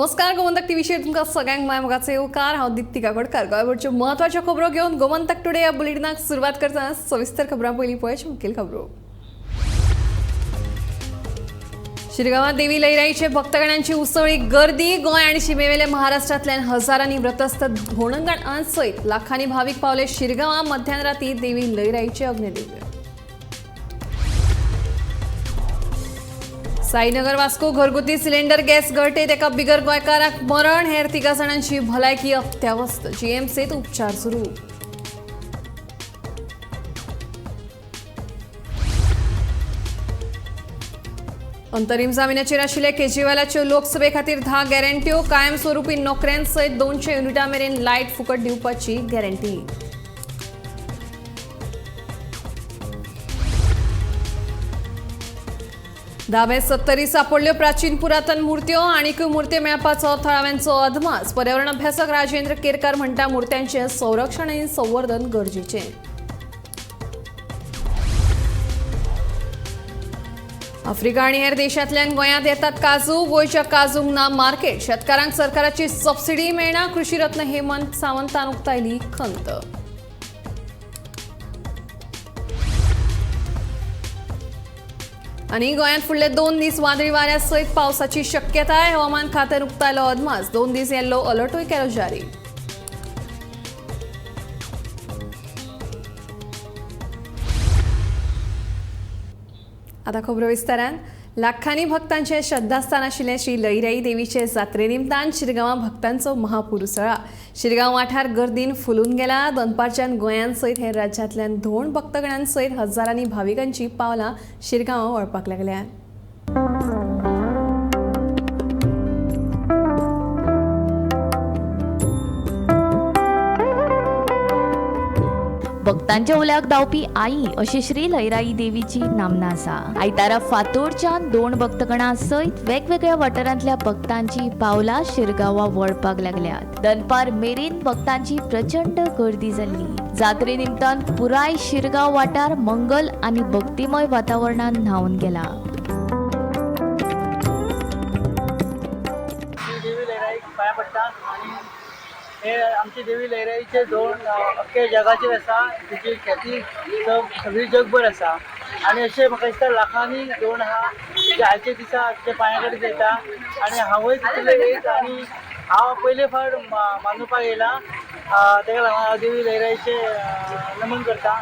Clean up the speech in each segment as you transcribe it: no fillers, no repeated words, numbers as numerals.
नमस्कार, गोमंतक टीव्हीचेर तुमकां सगळ्यांक मायमोगाचो येवकार। हांव दिप्ती काकोडकार। गोंयभरच्यो म्हत्वाच्यो खबरो घेवन गोमंतक टुडे ह्या बुलेटिनाक सुरवात करतना सविस्तर खबरां पयलीं पळय मुखेल खबरो। शिरगांवात देवी लयराईचे भक्तगणांची उसळी गर्दी। गोंय आनी शिमेवेले महाराष्ट्रांतल्यान हजारांनी व्रतस्थ धोणगणांसयत लाखांनी भावीक पावले शिरगांवां। मध्यानराती देवी लयराईचे अग्निदिव्य। साईनगर वास्को घरगुती सिलिंडर गॅस गळटेत एका बिगर गोंयकाराक मरण। हेर 3 जाणांची भलायकी अत्यावस्थ। जीएमसीत उपचार सुरू। अंतरीम जामिनाचेर आशिल्ले केजरीवालाच्यो लोकसभे खातीर 10 गॅरंट्यो। कायमस्वरुपी नोकऱ्यांसयत 200 युनिटां मेरेन लायट फुकट दिवपाची गॅरंटी। धाबे 70 सापडल्यो प्राचीन पुरातन मुर्त्यो। आनीकूय मुर्त्यो मेळपाचो थळाव्यांचो अदमास। पर्यावरण अभ्यासक राजेंद्र केरकार म्हणटा मुर्त्यांचें संरक्षण आनी संवर्धन गरजेचें। आफ्रिका आनी हेर देशांतल्यान गोंयांत येतात काजू। गोंयच्या काजूंक ना मार्केट। शेतकारांक सरकाराची सबसिडी मेळना। कृषी रत्न हेमंत सावंतान उक्तायली खंत। आनी गोंयांत फुडले 2 दीस वादळी वाऱ्यासयत पावसाची शक्यताय। हवामान खात्यान उक्तायलो अदमास। 2 दीस येल्लो अलर्टूय केलो जारी। आतां खबरो विस्तारान। लाखांनी भक्तांचे श्रद्धास्थान आशिल्ले श्री लयराई देवीचे जात्रे निमतान शिरगांवां भक्तांचो महापूर उसळ्ळा। शिरगांव वाठार गर्दीन फुलून गेला। दनपारच्यान गोंयांसयत हेर राज्यांतल्यान धोण भक्तगणांसयत हजारांनी भाविकांची पावलां शिरगांवां वळपाक लागल्यात। भक्तांच्या उल्याक धांवपी आई अशी श्री लयराई देवीची नामना आसा। आयतारा फातोरच्यान 2 भक्तगणां सयत वेगवेगळ्या वाठारांतल्या भक्तांची पावलां शिरगांवां वळपाक लागल्यात। दनपार मेरेन भक्तांची प्रचंड गर्दी जाल्ली। जात्रे निमतान पुराय शिरगांव वाठार मंगल आनी भक्तिमय वातावरणान न्हांवन गेला। हे आमची देवी लयराईचे धोंड अख्खे जगाचेर आसा। तेची ख्याती सगळी जगभर आसा। आनी अशें म्हाका दिसता लाखांनी धोंड आहा जे आयचे दिसा ते पांया कडेन येता। आनी हांवूय तितूंतले एक आनी हांव पयले फावट मानूपाक येयला। तेका लागून हांव देवी लयराईचे नमन करता।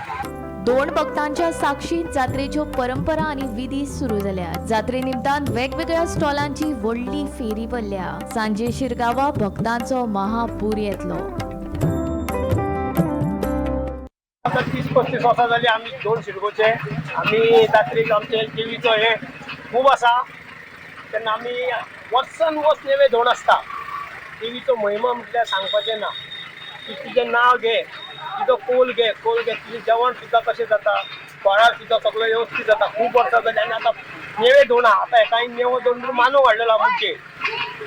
दोन भक्तांच्या साक्षीत जात्रेच्यो परंपरा आणि विधी सुरू झाल्या। जात्रे निमतान वेगवेगळ्या स्टॉलांची व्हडली फेरी पडल्या। सांजे शिरगांवां भक्तांचो महापूर येतलो। 30-35 वर्सां जाली आमी दोन शिरगोचे। आमी जात्रेक आमचे देवीचो हे खूब आसा। तेन्ना आमी वर्सान वर्स नेवे धोंड आसता। देवीचो महिमा म्हटल्यार सांगपाचें ना। तिजें नांव घे, तिजो कोल घे, तिजें जेवण सुद्दां कशें जाता, फळार सुद्दां सगळें वेवस्थीत जाता। खूब वर्सां जालीं आनी आतां नेवे धोंड आहा। आतां एकाय नेवो धोंड मानव वाडलेला म्हणजे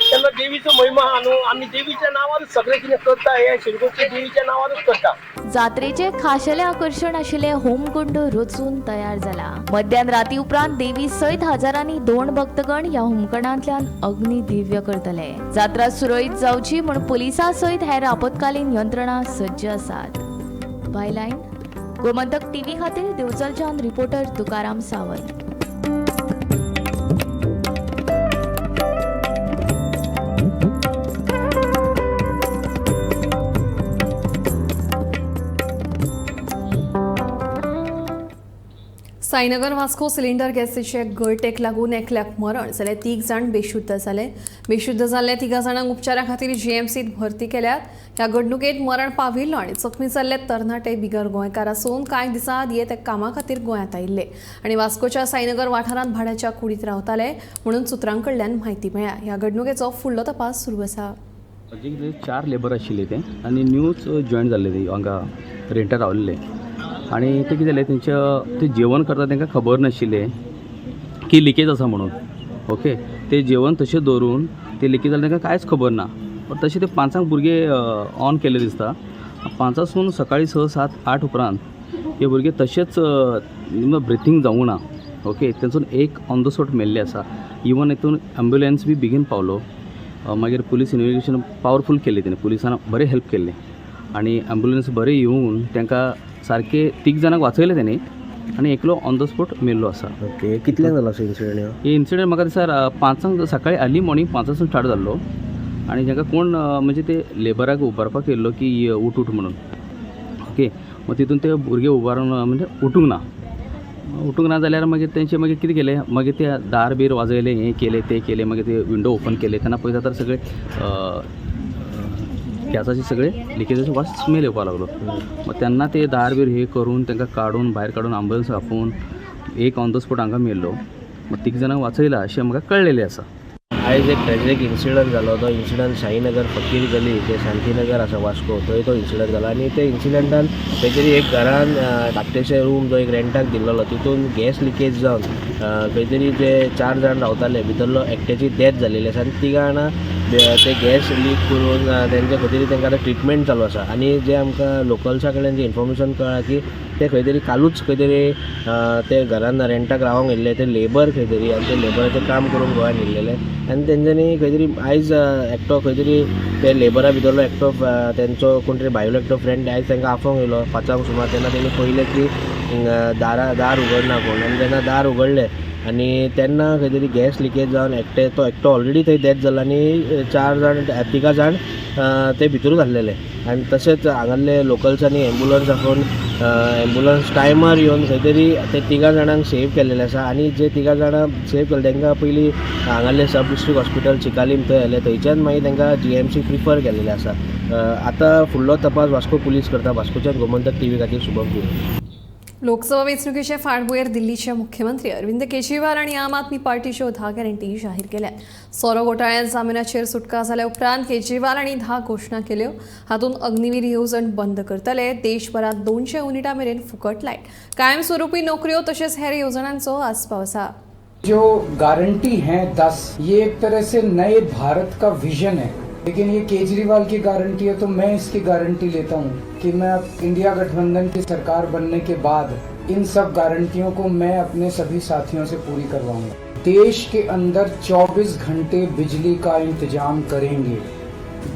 तेन्ना देवीचो महिमा आहा न्हू। आमी देवीच्या नांवारूच सगळें कितें करता। हे शिरगोचे देवीच्या नांवारूच करता। जात्रेचे खाशेले आकर्षण आशिल्ले होमकुंड रचून तयार जाला। मध्यान राती उपरांत देवी सयत हजारांनी धोंड भक्तगण ह्या होमकुंडांतल्यान अग्नी दिव्य करतले। जात्रा सुरळीत जावची म्हूण पुलिसां सयत हेर आपतकालीन यंत्रणा सज्ज आसात। बायलाइन गोमंतक टीव्ही खातीर देवचलच्यान रिपोर्टर तुकाराम सावंत। साईनगर वास्को सिलिंडर गॅसीचे गळटेक लागून एकल्याक मरण जाल्यार 3 जाण बेशुद्ध जाले। बेशुद्ध जाल्ल्या 3 जाणांक उपचारा खातीर जीएमसीत भरती केल्यात। ह्या घडणुकेत मरण पाविल्लो आनी जखमी जाल्ले तरणाटे बिगर गोंयकार आसून कांय दिसां आदीं ते कामा खातीर गोंयांत आयिल्ले आनी वास्कोच्या साईनगर वाठारांत भाड्याच्या कुडीत रावताले म्हणून सुत्रां कडल्यान म्हायती मेळ्ळ्या। ह्या घडणुकेचो फुडलो तपास सुरू आसा। 4 लेबर आशिल्ले ते आनी न्यूच जॉयन जाल्ले ते हांगा रेंटार रावलेले आनी ते कितें जालें ते जेवण करता तांकां खबर नाशिल्लें की लिकेज आसा म्हणून। ओके, ते जेवण तशें दवरून ते लिकेज जालें तांकां कांयच खबर ना। पण तशें ते 5 भुरगे ऑन केले दिसता। 5सून सकाळीं 6, 7, 8 उपरांत हे भुरगे तशेंच ब्रिथींग जावंक ना। ओके, तातूंत एक ऑन द स्पॉट मेल्ले आसा। इवन हितून ॲम्ब्युलन्स बी बेगीन पावलो मागीर पुलीस इन्व्हेस्टिगेशन पावरफूल केले तेणे पुलिसांना बरे हेल्प केले आणि ॲम्ब्युलन्स बरे येवन तांकां सारके 3 जाणांक वाचयले तेणी आणि एकलो ऑन द स्पॉट मेल्लो आसा. ओके कितल्यांक जालो असो इन्सिडंट? ही इन्सिडंट म्हाका दिसता 5 सकाळी अर्ली मॉर्निंग 5 स्टार्ट जाल्लो आणि तांकां कोण म्हणजे ते लेबराक उबारपाक येयल्लो की उठ म्हणून. ओके मग तितून ते भुरगे उबारून म्हणजे उठूंक ना जाल्यार मागीर तेंचे मागीर कितें केलें मागीर ते दार बीर वाजयले हें केलें तें केलें मागीर ते विंडो ओपन केले तेन्ना पळयता तर सगळे गॅसाचे सगळे लिकेजाचो वास स्मेल येवपाक लागलो. मग तेन्ना ते दार बीर हे करून तांकां काडून भायर काडून ॲम्ब्युलन्स आपोवन एक ऑन द स्पॉट हांगा मेल्लो. मग 3 जाणांक वाचयला अशें म्हाका कळलेलें आसा. आयज एक ट्रॅजिक इन्सिडंट जालो. तो इन्सिडंट शाहीनगर फकीर गली जे शांतीनगर आसा वास्को थंय तो इन्सिडंट जालो आणि ते इन्सिडंटान खंय तरी एक घरान धाकटेशें रूम जो एक रेंटाक दिल्लो तितून गॅस लिकेज जावन खंय तरी जे 4 जाण रावताले भितरलो एकट्याची डेथ जालेली आसा आनी 3 जाणां ते गॅस लीक करून तेंचे खंय तरी तांकां आतां ट्रिटमेंट चालू आसा. आनी जे आमकां लोकल्सा कडल्यान जे इन्फॉर्मेशन कळ्ळां की ते खंय तरी कालूच खंय तरी ते घरान रेंटाक रावंक येयल्ले ते लेबर खंय तरी आनी ते लेबराचें काम करून गोंयांत येयल्लेले आनी तेंच्यांनी खंय तरी आयज एकटो खंय तरी ते लेबरा भितरलो एकटो तेंचो कोण तरी भायलो एकटो फ्रेंड आयज तांकां आफोंक येयलो 5 सुमार. तेन्ना तेणी पळयलें की दार उगडना कोण आनी तेन्ना दार उगडलें आनी तेन्ना खंय तरी गॅस लिकेज जावन तो एकटो ऑलरेडी थंय डेथ जालो आनी 3 जाण ते भितरूच आसलेले. आनी तशेंच हांगासले लोकल्सांनी एम्बुलन्स आपोवन एम्बुलन्स टायमार येवन खंय तरी ते 3 जाणांक सेव केल्लेले आसा. आनी जे 3 जाणां सेव केले तांकां पयलीं हांगासले सब डिस्ट्रिक्ट हॉस्पिटल चिकालीम थंय आयले थंयच्यान मागीर तांकां GMC प्रिफर केल्लेले आसा. आतां फुडलो तपास वास्को पुलीस करता. वास्कोच्यान गोमंतक TV खातीर शुभम पुरी. लोकसभा वेंचणुकेचे फाटभुंयेर दिल्लीचे मुख्यमंत्री अरविंद केजरीवाल आणि आम आदमी पार्टीच्यो 10 गॅरंटी जाहीर केल्यात. सोरो घोटाळ्यांत जामिनाचेर सुटका जाल्या उपरांत केजरीवाल हांणी 10 घोशणा केल्यो. हातूंत अग्निवीर येवजण बंद करतले, देशभरात 200 युनिटां मेरेन फुकट लायट, कायमस्वरुपी नोकऱ्यो तशेंच हेर येवजणांचो आस्पाव आसा. जो गारंटी हैं 10 ये एक तरह से नए भारत का विजन है, लेकिन ये केजरीवाल की गारंटी है तो मैं इसकी गारंटी लेता हूँ कि मैं अब इंडिया गठबंधन की सरकार बनने के बाद इन सब गारंटियों को मैं अपने सभी साथियों से पूरी करवाऊंगा. देश के अंदर 24 घंटे बिजली का इंतजाम करेंगे.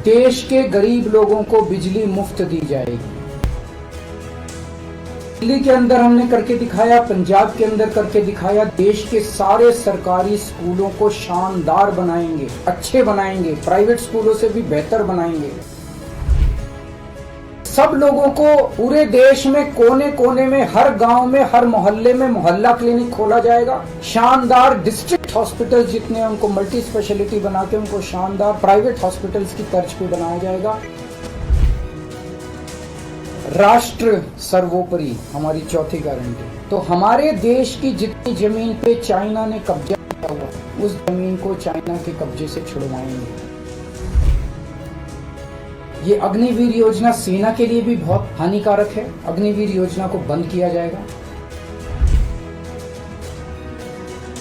देश के गरीब लोगों को बिजली मुफ्त दी जाएगी. दिल्ली के अंदर हमने करके दिखाया, पंजाब के अंदर करके दिखाया. देश के सारे सरकारी स्कूलों को शानदार बनाएंगे, अच्छे बनाएंगे, प्राइवेट स्कूलों से भी बेहतर बनाएंगे. सब लोगों को पूरे देश में कोने कोने में, हर गांव में, हर मोहल्ले में मोहल्ला क्लिनिक खोला जाएगा. शानदार डिस्ट्रिक्ट हॉस्पिटल जितने उनको मल्टी स्पेशलिटी बना के उनको शानदार प्राइवेट हॉस्पिटल्स की तर्ज पे बनाया जाएगा. राष्ट्र सर्वोपरि हमारी चौथी गारंटी. तो हमारे देश की जितनी जमीन पे चाइना ने कब्जा किया हुआ उस जमीन को चाइना के कब्जे से छुड़वाएंगे. ये अग्निवीर योजना सेना के लिए भी बहुत हानिकारक है. अग्निवीर योजना को बंद किया जाएगा.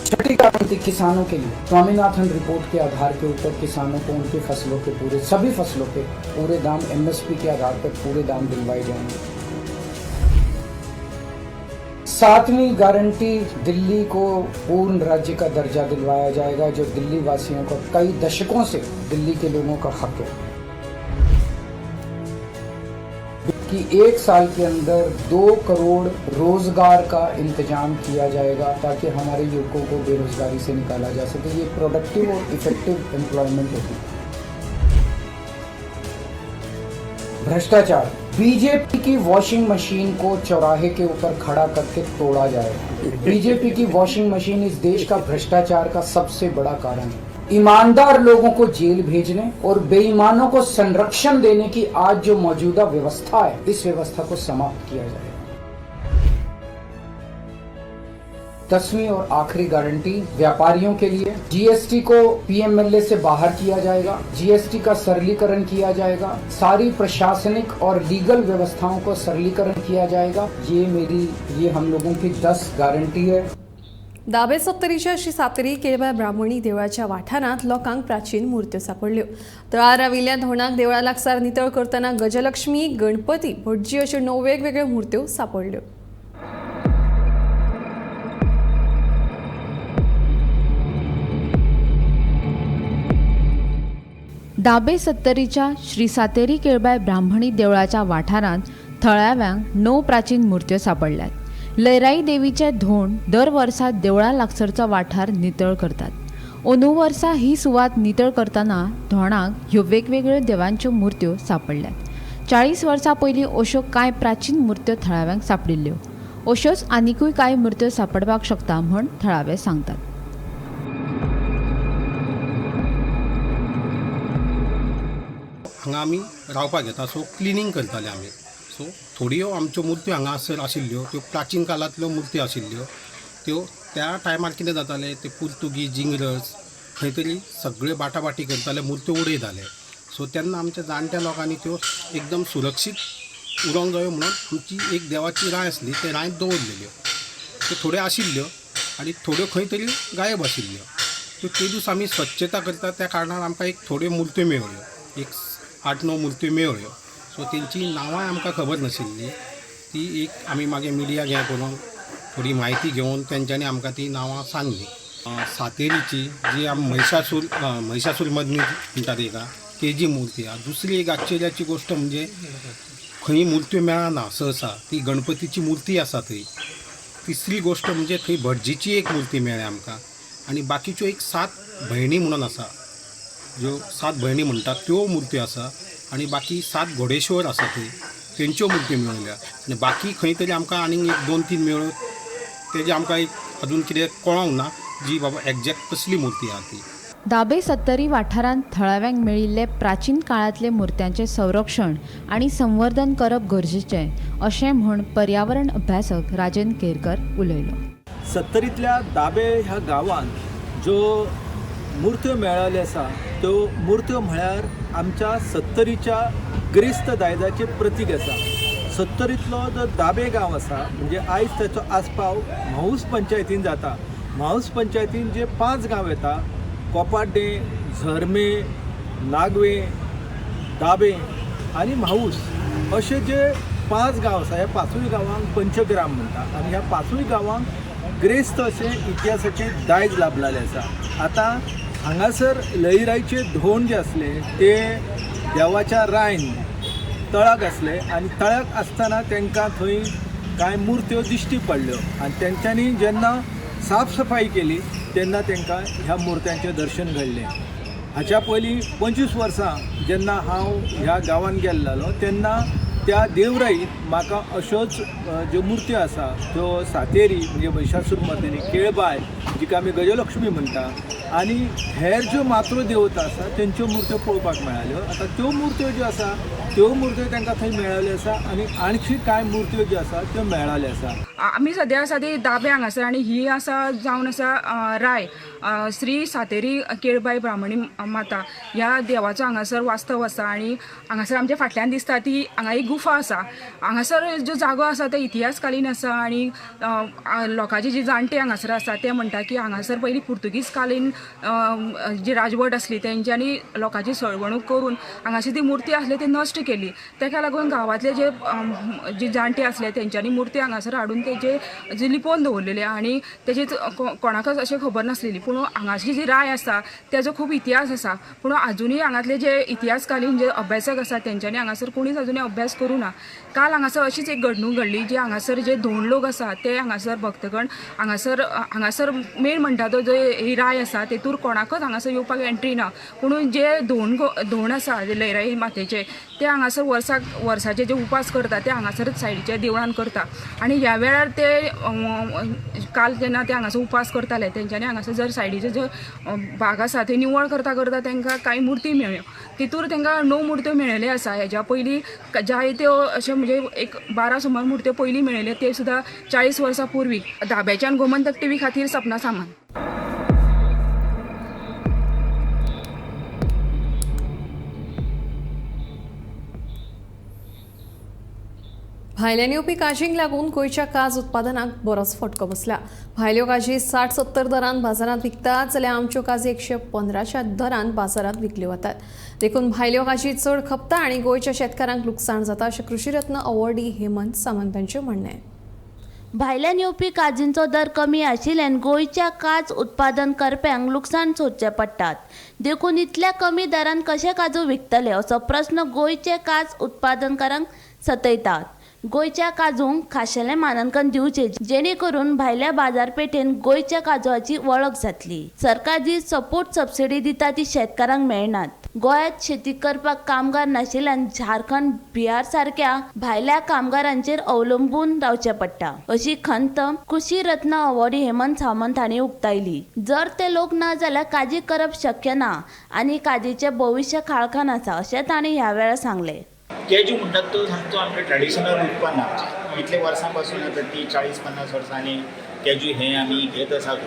छठी गारंटी किसानों के लिए स्वामीनाथन रिपोर्ट के आधार के ऊपर किसानों को उनके फसलों के सभी फसलों के पूरे दाम MSP के आधार पर पूरे दाम दिलवाए जाएंगे. 7वीं गारंटी दिल्ली को पूर्ण राज्य का दर्जा दिलवाया जाएगा, जो दिल्ली वासियों को कई दशकों से दिल्ली के लोगों का हक है कि 1 साल के अंदर 2 करोड़ रोजगार का इंतजाम किया जाएगा ताकि हमारे युवकों को बेरोजगारी से निकाला जा सके. ये प्रोडक्टिव और इफेक्टिव एम्प्लॉयमेंट होगी. भ्रष्टाचार. बीजेपी की वॉशिंग मशीन को चौराहे के ऊपर खड़ा करके तोड़ा जाएगा. बीजेपी की वॉशिंग मशीन इस देश का भ्रष्टाचार का सबसे बड़ा कारण है. ईमानदार लोगों को जेल भेजने और बेईमानों को संरक्षण देने की आज जो मौजूदा व्यवस्था है, इस व्यवस्था को समाप्त किया जाएगा. 10वीं और आखिरी गारंटी व्यापारियों के लिए GST को PMLA से बाहर किया जाएगा. GST का सरलीकरण किया जाएगा. सारी प्रशासनिक और लीगल व्यवस्थाओं को सरलीकरण किया जाएगा. ये हम लोगों की 10 गारंटी है. दाबे सत्तरीच्या श्री सातेरी केळबा ब्राह्मणी देवळाच्या वाठारांत लोकांक प्राचीन मुर्त्यो सापडल्यो. तळार राविल्ल्या धोणाक देवळा लागसार नितळ करतना गजलक्ष्मी, गणपती, भटजी अश्यो 9 वेगवेगळ्यो मुर्त्यो सापडल्यो. दाबे सत्तरीच्या श्री सातेरी केळबाई ब्राह्मणी देवळाच्या वाठारांत थळाव्यांक 9 प्राचीन मूर्त्यो सापडल्यात. लयराई देवीचे धोंड दर वर्सा देवळा लागसरचो वाठार नितळ करतात. अंदू वर्सा ही सुवात नितळ करतना धोणाक ह्यो वेगवेगळ्यो देवांच्यो मूर्त्यो सापडल्यात. 40 वर्सां पयलीं अश्यो कांय प्राचीन मूर्त्यो थळाव्यांक सापडिल्ल्यो. अश्योच आनिकूय कांय मूर्त्यो सापडपाक शकता म्हण थळावे सांगतात. हांगा आमी रावपाक येता, सो क्लिनींग करताले आमी. सो थोड्यो आमच्यो मुर्त्यो हांगासर आशिल्ल्यो त्यो प्राचीन काळांतल्यो मुर्त्यो आशिल्ल्यो. त्यो त्या टायमार कितें जातालें, ते पुर्तुगीज इंग्रज खंय तरी सगळे बाटाबाटी करताले, मुर्त्यो उडयताले. सो तेन्ना आमच्या जाणट्या लोकांनी त्यो एकदम सुरक्षीत उरोंक जायो म्हणून आमची एक देवाची राय आसली, ते रांयत दवरलेल्यो. त्यो थोड्यो आशिल्ल्यो आनी थोड्यो खंय तरी गायब आशिल्ल्यो. त्यो ते दीस आमी स्वच्छता करता त्या कारणान आमकां एक थोड्यो मुर्त्यो मेळ्ळ्यो, एक 8-9 मुर्त्यो मेळ्ळ्यो. सो तेंची नांवां आमकां खबर नाशिल्ली. ती एक आमी मागीर मिडिया हें करून थोडी म्हायती घेवन तेंच्यांनी आमकां ती नांवां सांगली. सातेरीची जी आमी महिषासूर मदनी म्हणटा तेका तेजी मुर्ती आहा. दुसरी एक आश्चर्याची गोश्ट म्हणजे खंय मुर्त्यो मेळना सहसा, ती गणपतीची मुर्ती आसा थंय. तिसरी गोश्ट म्हणजे थंय भटजीची एक मुर्ती मेळ्ळ्या आमकां. आनी बाकीच्यो एक 7 भयणी म्हणून आसा, ज्यो 7 भयणी म्हणटात त्यो मुर्त्यो आसा. आनी बाकी 7 घोडेश्वर आसा थंय, तेंच्यो मुर्त्यो मेळ्ळ्या. आनी बाकी खंय तरी आमकां आनीक एक 2-3 मेळ्ळ्यो, तेजे आमकां एक अजून कितें कळोंक ना जी बाबा एग्जॅक्ट कसली मुर्ती आहा ती. दाबे सत्तरी वाठारांत थळाव्यांक मेळिल्ले प्राचीन काळांतले मुर्त्यांचें संरक्षण आनी संवर्धन करप गरजेचें अशें म्हूण पर्यावरण अभ्यासक राजेंद्र केरकर उलयलो. सत्तरींतल्या दाबे ह्या गांवांत ज्यो मुर्त्यो मेळ्ळल्यो आसा त्यो मुर्त्यो म्हळ्यार आमच्या सत्तरीच्या ग्रिस्त दायजाचें प्रतीक आसा. सत्तरींतलो जो दाबे गांव आसा म्हणजे आयज ताचो आस्पाव म्हाऊस पंचायतीन जाता. म्हाऊस पंचायतीन जे 5 गांव येता, कोपाड्डे, झरमे, नागवे, दाबे आनी म्हाऊस, अशे जे 5 गांव आसा, ह्या 5 गांवांक पंचग्राम म्हणटा. आनी ह्या 5 गांवांक ग्रेस्त अशें इतिहासाचें दायज लाभलेलें आसा. आतां हांगासर लयराईचे धोंड जे आसले ते देवाच्या रायन तळाक आसले आनी तळ्याक आसतना तांकां थंय कांय मुर्त्यो दिश्टी पडल्यो आनी तेंच्यांनी जेन्ना साफ सफाई केली तेन्ना तांकां ह्या मुर्त्यांचें दर्शन घडलें. हाच्या पयलीं 25 वर्सां जेन्ना हांव ह्या गांवांत गेल्लो तेन्ना त्या देवराईत म्हाका अश्योच ज्यो मुर्त्यो आसा त्यो सातेरी म्हणजे महिषासूर मर्दिनी केळबाय, जिका आमी गजलक्ष्मी म्हणटा, आनी हेर ज्यो मातृ देवता आसा तेंच्यो मुर्त्यो पळोवपाक मेळाल्यो. आतां त्यो मुर्त्यो ज्यो आसा त्यो मुर्त्यो तांकां थंय मेळ्ळल्यो आसा आनी आणखी कांय मुर्त्यो ज्यो आसा त्यो मेळ्ळल्यो आसा. आमी सद्या आसा ती दाबे हांगासर आनी ही आसा जावन आसा राय श्री सातेरी केळबाई ब्राह्मणी माता ह्या देवाचो हांगासर वास्तव आसा. आनी हांगासर आमच्या फाटल्यान दिसता ती हांगा एक गुफा आसा. हांगासर जो जागो आसा तो इतिहासकालीन आसा आनी लोकांची जी जाणटे हांगासर आसा ते म्हणटा की हांगासर पयलीं पुर्तुगीज कालीन जी राजवट आसली तेंच्यांनी लोकांची सळवणूक करून हांगासर ती मुर्ती आसली ती नश्ट केली. तेका लागून गांवांतले जे जाणटे आसले तेंच्यांनी मुर्ती हांगासर हाडून तेजे लिपोवन दवरलेले आनी तेजे कोणाकच अशें खबर नासलेली. पूण हांगाची जी राय आसा तेजो खूब इतिहास आसा. पूण आजुनूय हांगातले जे इतिहासकालीन जे अभ्यासक आसा तेंच्यांनी हांगासर कोणीच आजुनूय अभ्यास करूं ना. काल हांगासर अशीच एक घडणूक घडली जी हांगासर जे धोंड लोक आसा ते हांगासर भक्तगण हांगासर मेन म्हणटा तो जो ही राय आसा तेतूर कोणाकच हांगासर येवपाक एंट्री ना. पूण जे धोंड आसा जे लयराई मातेचे ते हांगासर वर्साचे जे उपास करता ते हांगासरच सायडीच्या देवळान करता. आनी ह्या वेळार ते काल जेन्ना ते हांगासर उपास करताले तेंच्यांनी हांगासर जर सायडीचे जो भाग आसा ते निवळ करता करता तांकां कांय मुर्ती मेळ्ळ्यो. तितूर तांकां 9 मुर्त्यो मेळिल्ल्यो आसा. हेज्या पयलीं जायत्यो अश्यो म्हणजे एक 12 सुमार मुर्त्यो पयलीं मेळिल्ल्यो ते सुद्दां 40 वर्सां पूर्वी. धाब्याच्यान गोमंतक टीव्ही खातीर सपना सामान. भायल्यान येवपी काजींक लागून गोंयच्या काज उत्पादनाक बरोच फटको बसला. भायल्यो काजी 60-70 दरान बाजारांत विकतात जाल्यार आमच्यो काजी 115च्या दरान बाजारांत विकल्यो वतात. देखून भायल्यो काजी चड खपता आनी गोंयच्या शेतकारांक लुकसाण जाता अशें कृषी रत्न अवॉर्डी हेमंत सामंत हांचें म्हणणें. भायल्यान येवपी काजींचो दर कमी आशिल्ल्यान गोंयच्या काज उत्पादन करप्यांक लुकसाण सोदचें पडटात. देखून इतल्या कमी दरान कशे काजू विकतले असो प्रस्न गोंयचे काज उत्पादनकारांक सतयतात. गोंयच्या काजूंक खाशेलें मानांकन दिवचें जेणे करून भायल्या बाजारपेठेन गोंयच्या काजूची वळख जातली. सरकार जी सपोर्ट सबसिडी दिता ती शेतकारांक मेळनात. गोंयांत शेती करपाक कामगार नाशिल्ल्यान झारखंड, बिहार सारक्या भायल्या कामगारांचेर अवलंबून रावचें पडटा अशी खंत कृषी रत्न अवॉर्डी हेमंत सावंत हांणी उक्तायली. जर ते लोक ना जाल्यार काजी करप शक्य ना आनी काजीचें भविश्य खाळखान आसा अशें तांणी ह्या वेळार सांगलें. कॅज्यू म्हणटात तो सामको आमचें ट्रॅडिशनल उत्पन्न आमचें. इतले वर्सां पासून आतां ती 40-50 वर्सांनी कॅज्यू हें आमी घेत आसात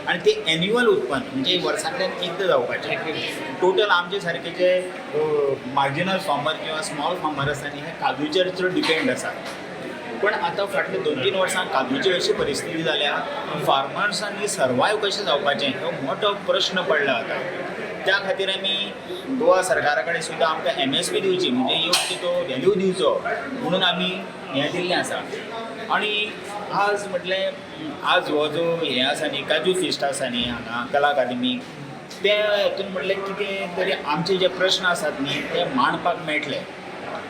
आनी ते एन्युअल उत्पन्न म्हणजे वर्सांतल्यान एकदां जावपाचें. टोटल आमचे सारके जे मार्जिनल फार्मर किंवा स्मॉल फार्मर आसा न्ही हे काजूचेर चड डिपेंड आसा. पण आतां फाटल्या 2-3 वर्सां काजूची अशी परिस्थिती जाल्या फार्मर्सांनी सर्वायव कशें जावपाचें हो मोठो प्रश्न पडला आतां. त्या खातीर आमी गोवा सरकारा कडेन सुद्दां आमकां MSP दिवची म्हणजे योग्य तो व्हॅल्यू दिवचो म्हणून आमी हें दिल्लें आसा. आनी आज म्हटलें आज हो जो हें आसा न्ही काजू फिस्ट आसा न्ही हांगा कला अकादेमीक ते हितून म्हटलें कितें तरी आमचे जे प्रश्न आसात न्ही ते मांडपाक मेळटले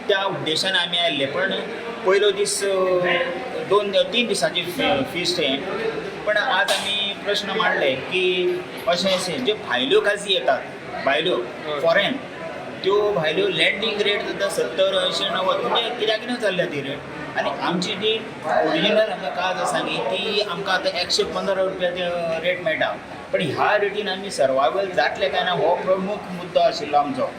त्या उद्देशान आमी आयिल्ले. पण पयलो दीस 2-3 दिसांची फिस्ट हें पण आज आमी प्रश्न मांडले की अशें जे भायल्यो काजी येतात भायल्यो फॉरेन त्यो भायल्यो लँडींग रेट जाता 70-80-90 म्हणजे कित्याक चल्ल्या ती रेट. आनी आमची जी ओरिजिनल हांगा काज आसा न्ही ती आमकां आतां 115 रुपया रेट मेळटा. पण ह्या रेटीन आमी सर्वायवल जातले काय ना हो प्रमुख मुद्दो आशिल्लो आमचो.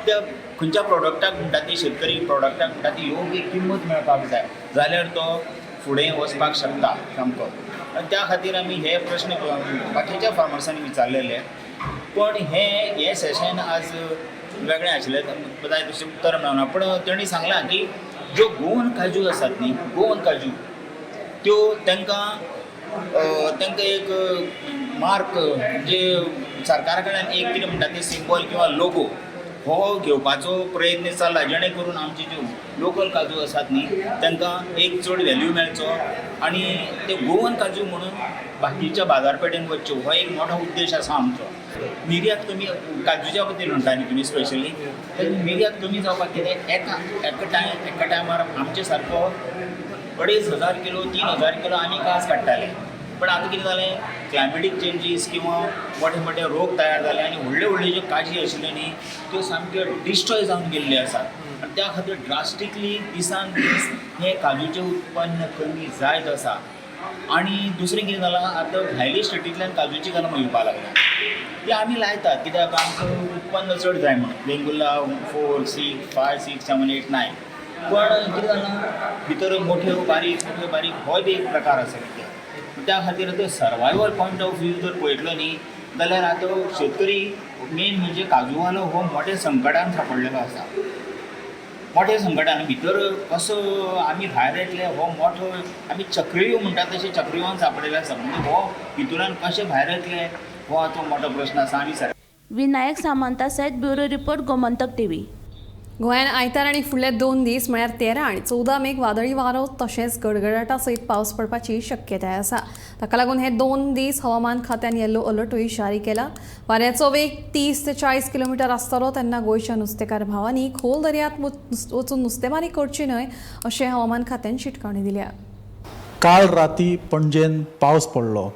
त्या खंयच्या प्रोडक्टाक म्हणटा ती शेतकरी प्रोडक्टाक म्हणटा ती योग्य किंमत मेळपाक जाय जाल्यार तो फुडें वचपाक शकता सामको. आनी त्या खातीर आमी हे प्रश्न बाकीच्या फार्मर्सांनी विचारलेले. पण हे सेशन आज वेगळें आशिल्लें जाय तशें उत्तर मेळना. पण तेणी सांगलां की ज्यो गोवन काजू आसात न्ही गोवन काजू त्यो तांकां एक मार्क म्हणजे सरकारा कडल्यान एक कितें म्हणटा तें सिंबल किंवा लोगो हो घेवपाचो प्रयत्न चल्ला जेणे करून आमचे ज्यो लोकल काजू आसात न्ही तांकां एक चड व्हॅल्यू मेळचो आनी ते गोवन काजू म्हणून बाकीच्या बाजारपेठेन वचच्यो हो एक मोठो उद्देश आसा आमचो. निर्यात कमी काजूच्या बद्दल म्हणटा न्ही तुमी स्पेशली तर निर्यात कमी जावपाक कितें एका टायमार आमचे सारको 2,500 किलो 3,000 किलो आमी काज काडटाले. पण आतां कितें जालें क्लायमेटीक चेंजीस किंवा मोठे मोठे रोग तयार जाले आनी व्हडल्यो ज्यो काजी आशिल्ल्यो न्ही त्यो सामक्यो डिस्ट्रॉय जावन गेल्ल्यो आसात. आनी त्या खातीर ड्रास्टिकली दिसान दीस हें काजूचें उत्पन्न कमी जायत आसा. आनी दुसरें कितें जालां आतां भायल्या स्टेटींतल्यान काजूची कलमां येवपाक लागल्या. ती आमी लायतात कित्याक आमकां उत्पन्न चड जाय म्हणून वेंगुर्ला 4, 6, 5, 6, 7, 8, 9. पण कितें जालां भितर मोठ्यो बारीक हो एक प्रकार आसा. त्या खातीर आतां सर्वायवल पॉयंट ऑफ व्यू जर पळयतलो न्ही जाल्यार आतां शेतकरी मेन म्हणजे काजूवालो हो मोठ्या संकटान सापडलेलो आसा. मोठ्या संकटान भितर कसो आमी भायर येतले हो मोठो आमी चक्रव्यूह म्हणटात तशें चक्रव्यूहान सापडलेलो आसा. म्हणजे हो भितरान कशे भायर येतले हो आतां मोठो प्रश्न आसा. आमी विनायक सामंता सयत ब्युरो रिपोर्ट गोमंतक TV. गोंयांत आयतार आनी फुडले 2 दीस म्हळ्यार 13 आनी 14 मेक वादळी वारो तशेंच गडगडाटा सयत पावस पडपाची शक्यताय आसा. ताका लागून हे 2 दीस हवामान खात्यान येल्लो अलर्टूय जारी केला. वाऱ्याचो वेग 30 ते 40 किलोमीटर आसतलो तेन्ना गोंयच्या नुस्तेकार भावांनी खोल दर्यांत वचून नुस्तेमारी करची न्हय अशें हवामान खात्यान शिटकावणी दिल्या. काल राती पणजेन पावस पडलो.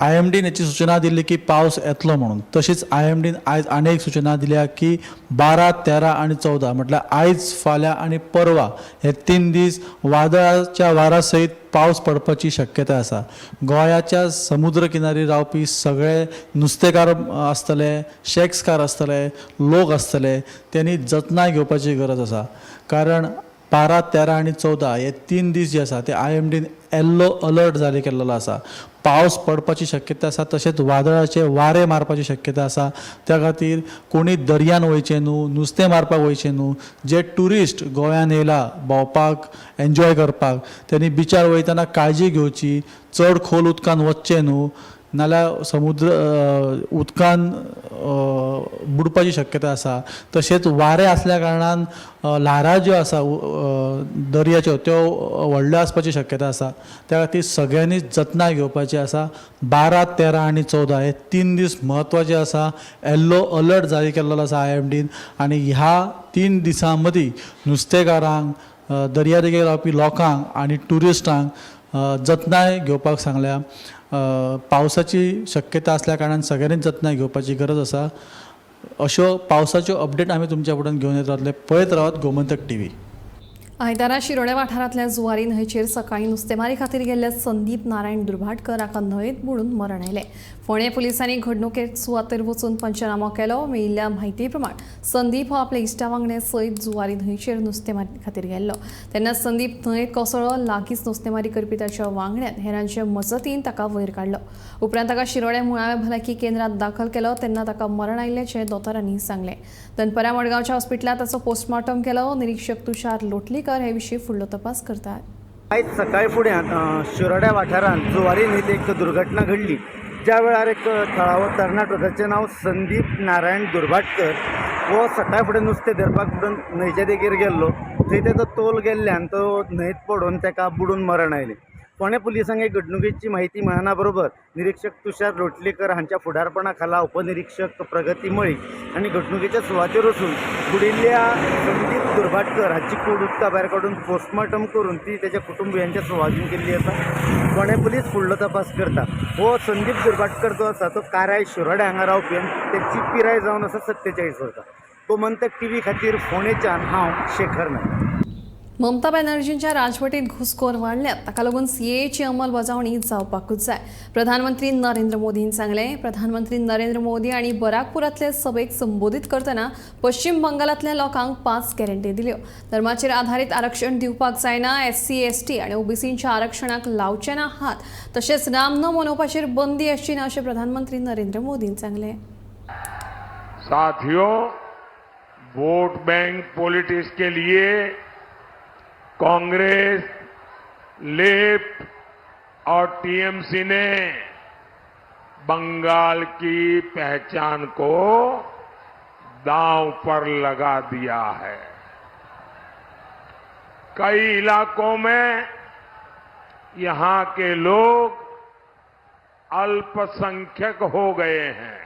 IMDन याची सूचना दिली की पावस येतलो म्हणून. तशीच IMDन आयज आनी एक सूचना दिल्या की 12, 13 आनी 14 म्हटल्यार आयज फाल्यां आनी परवा हे 3 दीस वादळाच्या वारा सयत पावस पडपाची शक्यताय आसा. गोंयाच्या समुद्र किनारी रावपी सगळे नुस्तेकार आसतले, शेक्सकार आसतले, लोक आसतले त्यांनी जतनाय घेवपाची गरज आसा. कारण 12, 13 आनी 14 हे 3 दीस जे आसा ते IMDन येल्लो अलर्ट जारी केल्लो आसा. पावस पडपाची शक्यता आसा तशेंच वादळाचे वारे मारपाची शक्यता आसा. त्या खातीर कोणी दर्यान वयचें न्हू, नुस्तें मारपाक वयचें न्हू. जे ट्युरिस्ट गोंयान येयला भोंवपाक एन्जॉय करपाक त्यांनी बिचार वयतना काळजी घेवची. चड खोल उदकान वचचें न्हू. नाल्यार समुद्र उदकान बुडपाची शक्यता आसा. तशेंच वारें आसल्या कारणान ल्हारां ज्यो आसा दर्याच्यो त्यो व्हडल्यो आसपाची शक्यता आसा. त्या खातीर सगळ्यांनी जतनाय घेवपाची आसा. 12, 13 आनी 14 हे 3 दीस म्हत्वाचे आसा. येल्लो अलर्ट जारी केल्लो आसा IMDन आनी ह्या 3 दिसां मदीं नुस्तेकारांक, दर्यादेगेर रावपी लोकांक आनी ट्युरिस्टांक जतनाय घेवपाक सांगल्या. पावसाची शक्यता आसल्या कारणान सगळ्यांनी जतनाय घेवपाची गरज आसा. अश्यो पावसाच्यो अपडेट आमी तुमच्या फुड्यान घेवन येत रावतले. पळयत रावत गोमंतक TV. आयतारा शिरोडे वाठारांतल्या जुवारी न्हंयचेर सकाळीं नुस्तेमारी खातीर गेल्ले संदीप नारायण दुर्भाटकर हाका न्हंयेत बुडून मरण आयलें. फोंडे पुलिसांनी घडणुकेक सुवातेर वचून पंचनामो केलो. मेळिल्ल्या म्हायती प्रमाण संदीप हो आपल्या इश्टा वांगड्या सयत जुवारी न्हंयचेर नुस्तेमारी खातीर गेल्लो. तेन्ना संदीप न्हंयेत कोसळ्ळो. लागींच नुस्तेमारी करपी ताच्या वांगड्यान हेरांचे मजतीन ताका वयर काडलो. उपरांत ताका शिरोडे मुळाव्या भलायकी केंद्रांत दाखल केलो. तेन्ना ताका मरण आयिल्ल्याचें दोतोरांनी सांगलें. दनपारां मडगांवच्या हॉस्पिटलांत ताचो पोस्टमॉर्टम केलो. निरीक्षक तुषार लोटलीकर हे विशीं फुडलो तपास करतात. आयज सकाळी फुडें शिरोड्या वाठारांत जुवारी न्हंयत एक दुर्घटना घडली. ज्या वेळार एक थळावो तरणाटो जाचें नांव संदीप नारायण दुर्भाटकर हो सकाळी फुडें नुस्तें धरपाक बुडून न्हंयचे देगेर गेल्लो. थंय ताचो तोल गेल्ल्यान तो न्हंयत पडून ताका बुडून मरण आयलें. फोंडे पुलिसांक हे घडणुकेची म्हायती मेळना बरोबर निरीक्षक तुषार लोटलीकर हांच्या फुडारपणा खाला उपनिरीक्षक प्रगती मळी आनी घडणुकेच्या सुवातेर वचून बुडिल्ल्या संदीप दुर्भाटकर हाची कूड उदका भायर काडून पोस्टमॉर्टम करून ती ताच्या कुटुंबियांच्या सुवातेन केल्ली आसा. फोंडे पुलीस फुडलो तपास करता. हो संदीप दुर्भाटकर जो आसा तो काराय शिरोड्या हांगा रावपी आनी तेची पिराय जावन आसा 47 वर्सां. गोमंतक TV खातीर फोंडेच्यान हांव शेखर नायक. ममता बॅनर्जींच्या राजवटीत घुसखोर वाडल्यात. ताका लागून CAAची अंमलबजावणी जावपाकूच जाय. प्रधानमंत्री नरेंद्र मोदीन सांगलें. प्रधानमंत्री नरेंद्र मोदी आनी बराकपुरांतले सभेक संबोधीत करतना पश्चिम बंगालांतल्या लोकांक 5 गॅरंटी दिल्यो. धर्माचेर आधारीत आरक्षण दिवपाक जायना. SC ST आनी OBCच्या आरक्षणाक लावचे ना हात. तशेंच राम न मनोवपाचेर बंदी आसची ना अशें प्रधानमंत्री नरेंद्र मोदीन सांगलें. साथियों, वोट बैंक पॉलिटिक्स के लिए कांग्रेस, लेफ्ट और TMC ने बंगाल की पहचान को दांव पर लगा दिया है. कई इलाकों में यहां के लोग अल्पसंख्यक हो गए हैं.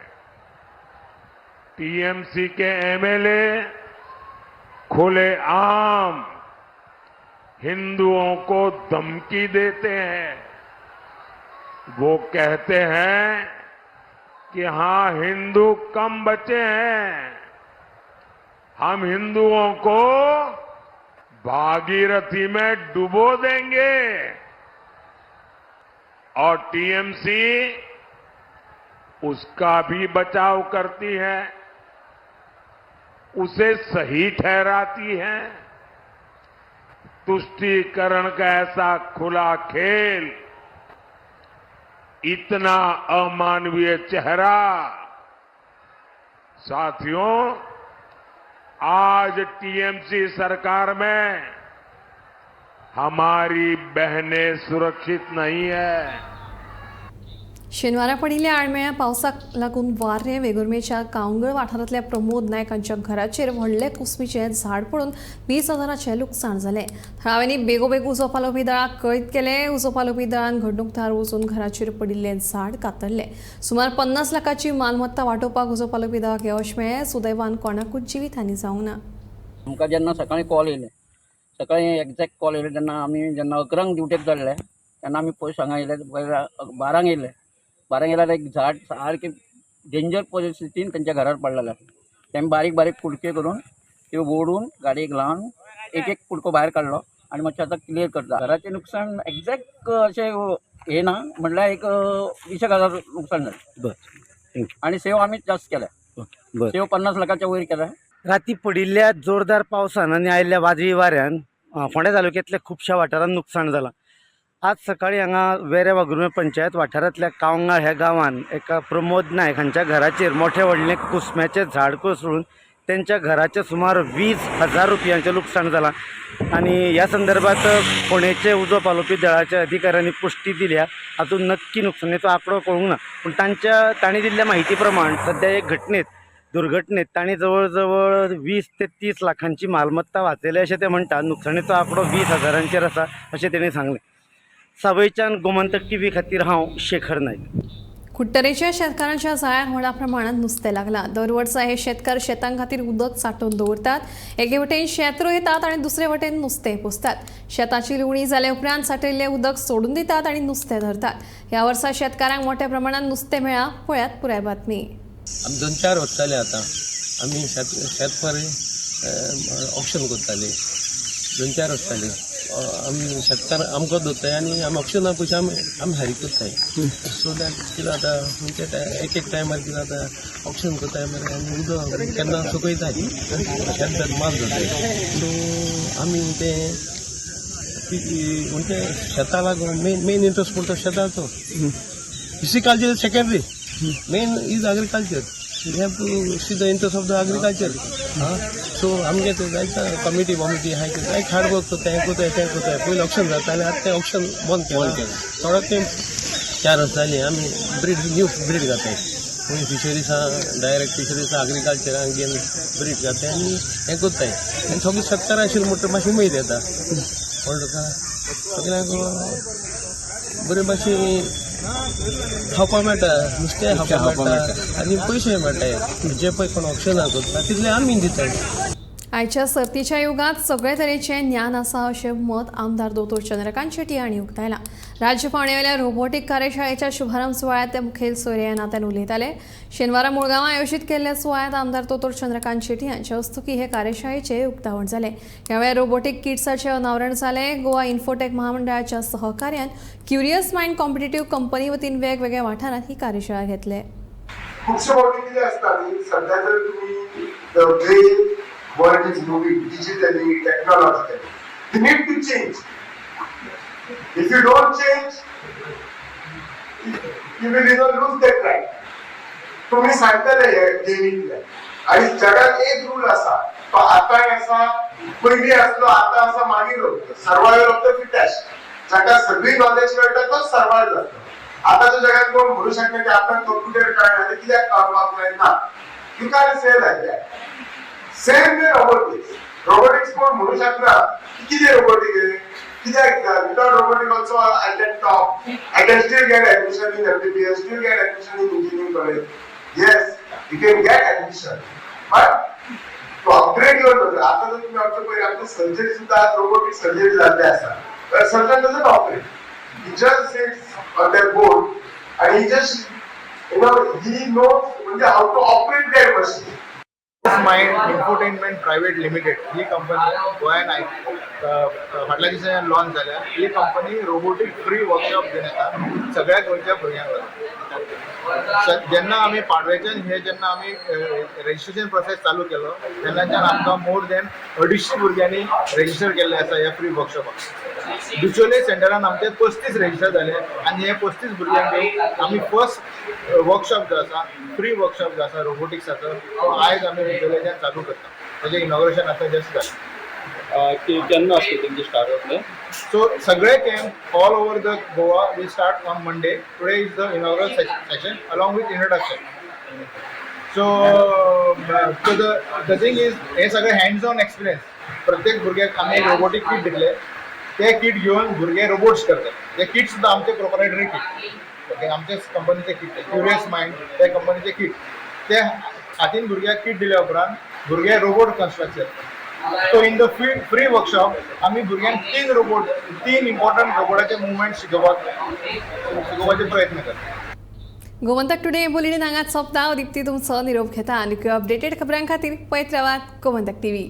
TMC के MLA खुलेआम हिंदुओं को धमकी देते हैं. वो कहते हैं कि हाँ, हिंदू कम बचे हैं, हम हिंदुओं को भागीरथी में डुबो देंगे. और TMC उसका भी बचाव करती है, उसे सही ठहराती है. तुष्टीकरण का ऐसा खुला खेल, इतना अमानवीय चेहरा. साथियों, आज TMC सरकार में हमारी बहनें सुरक्षित नहीं है. शेनवारा पडिल्ल्या आडमेळ्या पावसाक लागून वारे वेगुर्मेच्या कावंगळ वाठारांतल्या प्रमोद नायकांच्या घराचेर व्हडले कुसबीचें झाड पडून 20,000चे लुकसाण जालें. थळाव्यांनी बेगोबेग उजो पालोवपी दळाक कळीत केलें. उजो पालोवपी दळान घडणुकथार वचून घराचेर पडिल्लें झाड कातरलें. सुमार 50 लाखाची मालमत्ता वांटोवपाक उजो पालोवपी दळाक येवश मेळ्ळें. सुदैवान कोणाकूच जिवीतहानी जावंक ना. आमकां जेन्ना सकाळीं कॉल येयलें, सकाळीं एक्झॅक्ट कॉल येयलें तेन्ना आमी जेन्ना 11 ड्युटेक जाल्ले तेन्ना आमी पयस हांगा येयले. 12 येयले. 12 गेल्यार एक झाड सारकें डेंजर परिस्थितीन तेंच्या घरार पडलेलें. तेमी बारीक बारीक कुडके करून त्यो ओडून गाडयेक लावन एक कुडको भायर काडलो आनी मातशें आतां क्लियर करता. घराचें नुकसाण एक्झॅक्ट अशें हे ना म्हणल्यार एक 20,000 नुकसाण जालें. बरें, आनी सेव आमी जास्त केल्या. सेव 50 लाखाच्या वयर केल्या. राती पडिल्ल्या जोरदार पावसान आनी आयिल्ल्या वादळी वाऱ्यान फोंडे तालुक्यांतल्या खुबश्या वाठारांत नुकसाण जालां. आज सकाळी हांगा वेरे वागुर्मे पंचायत वाठारांतल्या कावंगाळ ह्या गांवांत एका प्रमोद नायक हांच्या घराचेर मोठे व्हडलें कुसम्याचें झाड कोसळून त्यांच्या घराचे सुमार 20,000 रुपयांचे लुकसाण झाला आणि ह्या संदर्भात फोंडेचे उजो पालोवपी दळाच्या अधिकाऱ्यांनी पुष्टी दिल्या. हातूंत नक्की नुकसानीचो आंकडो कळूंक ना, पूण तांणी दिल्ल्या म्हायती प्रमाण सध्या एक दुर्घटनेत तांणी जवळ जवळ 20 ते 30 लाखांची मालमत्ता वाचयली अशें ते म्हणटात. नुकसानीचो आंकडो 20,000 आसा अशें तेणी सांगलें. सावयच्यान गोमंतक TV खातीर हांव शेखर नायक. कुट्टरेच्या शेतकारांच्या जाळ्यात व्हडा प्रमाणात नुस्तें लागलां. दर वर्सा हे शेतकार शेतां खातीर उदक सांठोवन दवरतात. एके वटेन शेत रोयतात आनी दुसरे वटेन नुस्तें पोसतात. शेताची लुवणी जाले उपरांत सांठयल्लें उदक सोडून दितात आनी नुस्तें धरतात. ह्या वर्सा शेतकारांक मोठ्या प्रमाणात नुस्तें मेळ्ळां. पळयात पुराय बातमी. 2-4 वर्स जाले आतां आमी शेतकार ऑप्शन करताले. 2-4 वर्स जाले आमी शेतकार आमकां दोत्ताय आनी आमी ऑप्शना पयशे आमी हारी करताय. सो दॅट कितें जाता म्हणजे एक टायमार कितें जाता ऑप्शन करताय मरे आमी उदक केन्ना सुकयताय शेत माल जाताय. सो आमी ते म्हणजे शेता लागून मेन इंट्रस्ट पडटा शेताचो. Pisciculture is secondary, main is agriculture. We have to see the interest of the agriculture. So आमगे ते जायता कमिटी आहाय ते जाय हार्ड वर्क करता हें करताय पयलीं ऑप्शन जातालें आतां तें ऑप्शन बंद केलें. थोडो टायम 4 वर्स जालीं आमी न्यू ब्रीड घाताय. खंय फिशरीसा डायरेक्ट फिशरीसा एग्रिकल्चरान घेवन ब्रीड घाताय आनी हें करताय. आनी सगळीं शेतकारां आशिल्लीं म्हणटा मातशी उमेद येता. कळ्ळें तुका सगळ्यांक बरे भाशेन खावपाक मेळटा, नुस्तें खावपाक मेळटा आनी पयशे मेळटाय. जे पळय कोण ऑप्शनां करता तितले आमी दिताय. आयच्या सर्तीच्या युगात सगळे तरेचें ज्ञान आसा अशें मत आमदार दोतोर चंद्रकांत शेट्टी हांणी उक्तायलां. राज्य पावण्यावेल्या रोबोटीक कार्यशाळेच्या शुभारंभ सुवाळ्यात ते मुखेल सोयरे ह्या नात्यान उलयताले. शेनवारा मुळगांवां आयोजीत केल्ल्या सुवाळ्यात आमदार दोतोर चंद्रकांत शेट्टी हांचे हस्तुकी हे कार्यशाळेचें उक्तावण जालें. ह्या वेळार रोबोटीक किट्साचें अनावरण जालें. गोवा इन्फोटेक महामंडळाच्या सहकार्यान क्युरियस मायंड कॉम्पिटिटिव्ह कंपनी वतीन वेगवेगळ्या वाठारांत ही कार्यशाळा घेतले. खुबशे फावटी कितें आसता न्ही, सध्या जर तुमी world is moving digitally, technologically. You need to change. If you don't change, you will lose that right. तुम्ही सांगताले हे गेमींतल्यान आणि जगात एक रूल असा तो आतांय असा, पयलीं आसलो, आता असा, मागीर सर्वायवल ऑफ द फिटेस्ट. जाका सगळी नॉलेज मेळटा तो सर्वायव जाता. आताच्या जगात कोण म्हणू शकता की आपण कॉम्प्युटर कळना ते कित्याक कळपाक जायना. You can say like that. Same way robotics कोण म्हणू शकना की कितें रोबोटिक आहे, कित्याक without robotic also I can talk, I can still get admission in MBBS, still get admission in engineering college. Yes, you can get admission, but to upgrade your knowledge. आता जर तुम्ही आमच्या पहिले आमच्या सर्जरी सुद्धा robotic surgery जाल्ले आसा. Surgeon doesn't operate, he just sits on their board आणि ही जस्ट ही नोज म्हणजे how to operate their machine. Mind Infotainment Private Limited ही कंपनी गोंयान फाटल्या दिसांनी लॉन्च जाल्या. ही कंपनी रोबोटिक फ्री वर्कशॉप घेवन येता सगळ्या गोंयच्या भुरग्यांक. जेन्ना आमी पाडवेच्यान जेन्ना आमी रेजिस्ट्रेशन प्रोसेस चालू केलो तेन्नाच्यान आमकां मोर दॅन 250 भुरग्यांनी रेजिस्टर केल्ले आसा ह्या फ्री वर्कशॉपाक. बिचोले सेंटरान आमचे 35 रेजिस्टर जाले आनी हे 35 भुरग्यांक घेवन आमी फर्स्ट वर्कशॉप जो आसा फ्री वर्कशॉप जो आसा रोबोटिक्साचो तो आयज आमी बिचोलेच्यान चालू करता. तेजें इनॉग्रेशन आतां जस्ट जालें. केन्ना आसता तेंचे स्टार्ट जातले? सो सगळे camp all over the Goa we start on Monday. Today is the inaugural session along with introduction. So the thing is हे सगळे हँड्स ऑन एक्सपिरियन्स. प्रत्येक भुरग्याक आमी रोबोटीक किट दितले. ते किट घेवन भुरगे रोबोट्स करतात. ते किट सुद्दां आमचे प्रोप्रायटरी किट. ओके, आमचेच कंपनीचे किट क्युरियस माइंड त्या कंपनीचे किट. ते हातीन भुरग्याक किट दिल्या उपरांत भुरगे रोबोट कन्स्ट्रक्ट करतात. So in the free workshop आमी भुरग्यांक 3 इम्पॉर्टंट रोबोटाचे मुवमेंट शिकोवपाचे प्रयत्न करतात. गोमंतक टुडे बुलेटिन हांगाच सोंपता. दीप्ती तुमचो निरोप घेता. आनी अपडेटेड खबरां खातीर पळयत रावात गोमंतक TV.